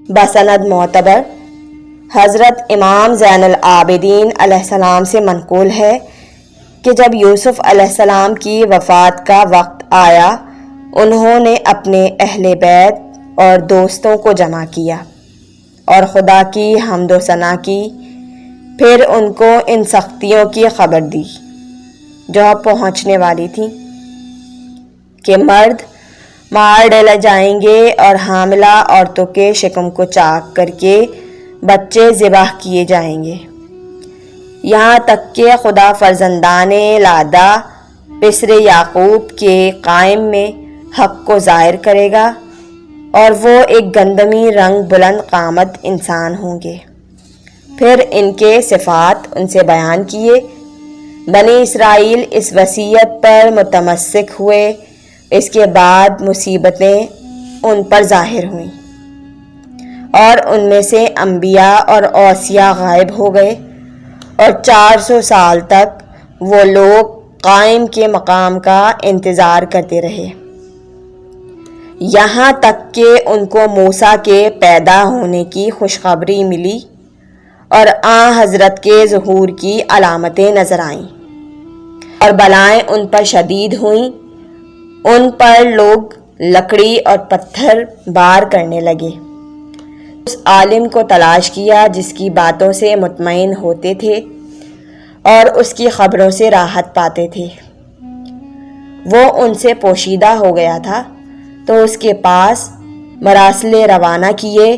بسند معتبر حضرت امام زین العابدین علیہ السلام سے منقول ہے کہ جب یوسف علیہ السلام کی وفات کا وقت آیا انہوں نے اپنے اہل بیت اور دوستوں کو جمع کیا اور خدا کی حمد و ثنا کی، پھر ان کو ان سختیوں کی خبر دی جو اب پہنچنے والی تھیں کہ مرد مار ڈالے جائیں گے اور حاملہ عورتوں کے شکم کو چاک کر کے بچے ذبح کیے جائیں گے، یہاں تک کہ خدا فرزندان لادہ پسر یعقوب کے قائم میں حق کو ظاہر کرے گا، اور وہ ایک گندمی رنگ بلند قامت انسان ہوں گے۔ پھر ان کے صفات ان سے بیان کیے۔ بنی اسرائیل اس وصیت پر متمسک ہوئے۔ اس کے بعد مصیبتیں ان پر ظاہر ہوئیں اور ان میں سے انبیاء اور اوصیاء غائب ہو گئے، اور 400 سال تک وہ لوگ قائم کے مقام کا انتظار کرتے رہے، یہاں تک کہ ان کو موسیٰ کے پیدا ہونے کی خوشخبری ملی اور حضرت کے ظہور کی علامتیں نظر آئیں، اور بلائیں ان پر شدید ہوئیں۔ ان پر لوگ لکڑی اور پتھر بار کرنے لگے۔ اس عالم کو تلاش کیا جس کی باتوں سے مطمئن ہوتے تھے اور اس کی خبروں سے راحت پاتے تھے۔ وہ ان سے پوشیدہ ہو گیا تھا، تو اس کے پاس مراسلے روانہ کیے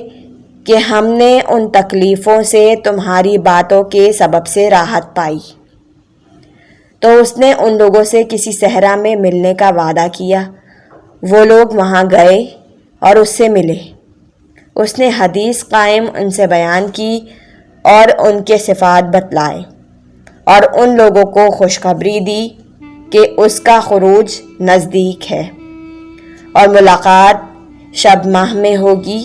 کہ ہم نے ان تکلیفوں سے تمہاری باتوں کے سبب سے راحت پائی۔ تو اس نے ان لوگوں سے کسی صحرا میں ملنے کا وعدہ کیا۔ وہ لوگ وہاں گئے اور اس سے ملے۔ اس نے حدیث قائم ان سے بیان کی اور ان کے صفات بتلائے، اور ان لوگوں کو خوشخبری دی کہ اس کا خروج نزدیک ہے اور ملاقات شب ماہ میں ہوگی۔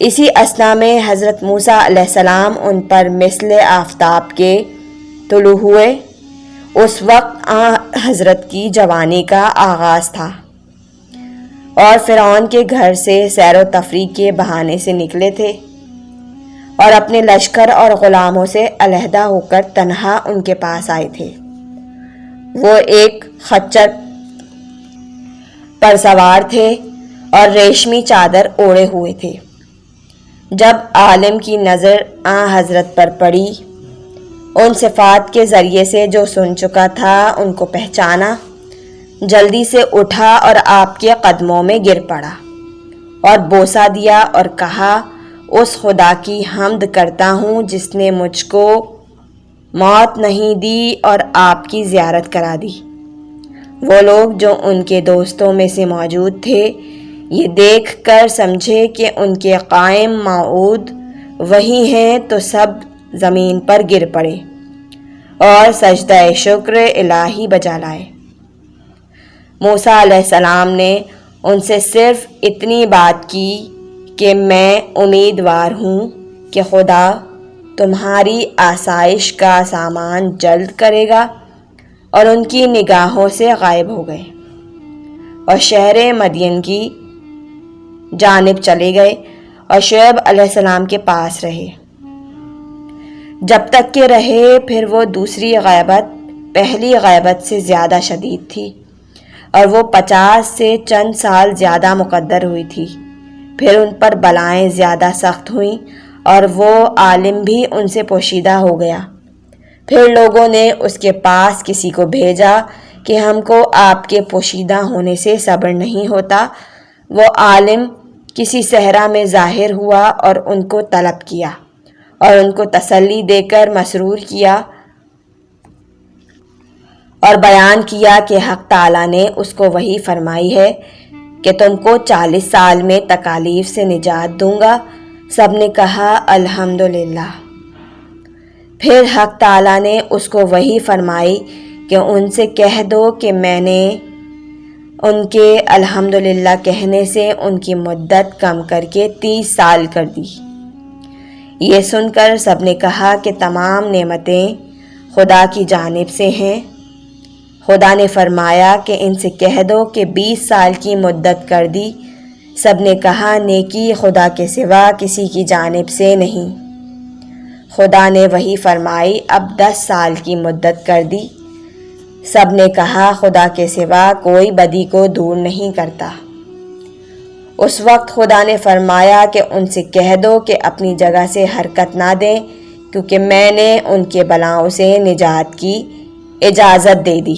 اسی اثنا میں حضرت موسیٰ علیہ السلام ان پر مثل آفتاب کے طلوع ہوئے۔ اس وقت حضرت کی جوانی کا آغاز تھا اور فرعون کے گھر سے سیر و تفریح کے بہانے سے نکلے تھے، اور اپنے لشکر اور غلاموں سے علیحدہ ہو کر تنہا ان کے پاس آئے تھے۔ وہ ایک خچر پر سوار تھے اور ریشمی چادر اوڑے ہوئے تھے۔ جب عالم کی نظر حضرت پر پڑی، ان صفات کے ذریعے سے جو سن چکا تھا ان کو پہچانا، جلدی سے اٹھا اور آپ کے قدموں میں گر پڑا اور بوسہ دیا اور کہا، اس خدا کی حمد کرتا ہوں جس نے مجھ کو موت نہیں دی اور آپ کی زیارت کرا دی۔ وہ لوگ جو ان کے دوستوں میں سے موجود تھے یہ دیکھ کر سمجھے کہ ان کے قائم موعود وہی ہیں، تو سب زمین پر گر پڑے اور سجدہ شکر الہی بجا لائے۔ موسیٰ علیہ السلام نے ان سے صرف اتنی بات کی کہ میں امیدوار ہوں کہ خدا تمہاری آسائش کا سامان جلد کرے گا، اور ان کی نگاہوں سے غائب ہو گئے اور شہر مدین کی جانب چلے گئے اور شعیب علیہ السلام کے پاس رہے۔ جب تک کہ رہے، پھر وہ دوسری غیبت پہلی غیبت سے زیادہ شدید تھی، اور وہ 50 سے چند سال زیادہ مقدر ہوئی تھی۔ پھر ان پر بلائیں زیادہ سخت ہوئیں اور وہ عالم بھی ان سے پوشیدہ ہو گیا۔ پھر لوگوں نے اس کے پاس کسی کو بھیجا کہ ہم کو آپ کے پوشیدہ ہونے سے صبر نہیں ہوتا۔ وہ عالم کسی صحرا میں ظاہر ہوا اور ان کو طلب کیا اور ان کو تسلی دے کر مسرور کیا اور بیان کیا کہ حق تعالیٰ نے اس کو وحی فرمائی ہے کہ تم کو 40 سال میں تکالیف سے نجات دوں گا۔ سب نے کہا الحمدللہ۔ پھر حق تعالیٰ نے اس کو وحی فرمائی کہ ان سے کہہ دو کہ میں نے ان کے الحمدللہ کہنے سے ان کی مدت کم کر کے 30 سال کر دی۔ یہ سن کر سب نے کہا کہ تمام نعمتیں خدا کی جانب سے ہیں۔ خدا نے فرمایا کہ ان سے کہہ دو کہ 20 سال کی مدت کر دی، سب نے کہا نیکی خدا کے سوا کسی کی جانب سے نہیں۔ خدا نے وحی فرمائی، اب 10 سال کی مدت کر دی۔ سب نے کہا خدا کے سوا کوئی بدی کو دور نہیں کرتا۔ اس وقت خدا نے فرمایا کہ ان سے کہہ دو کہ اپنی جگہ سے حرکت نہ دیں، کیونکہ میں نے ان کے بلاؤں سے نجات کی اجازت دے دی۔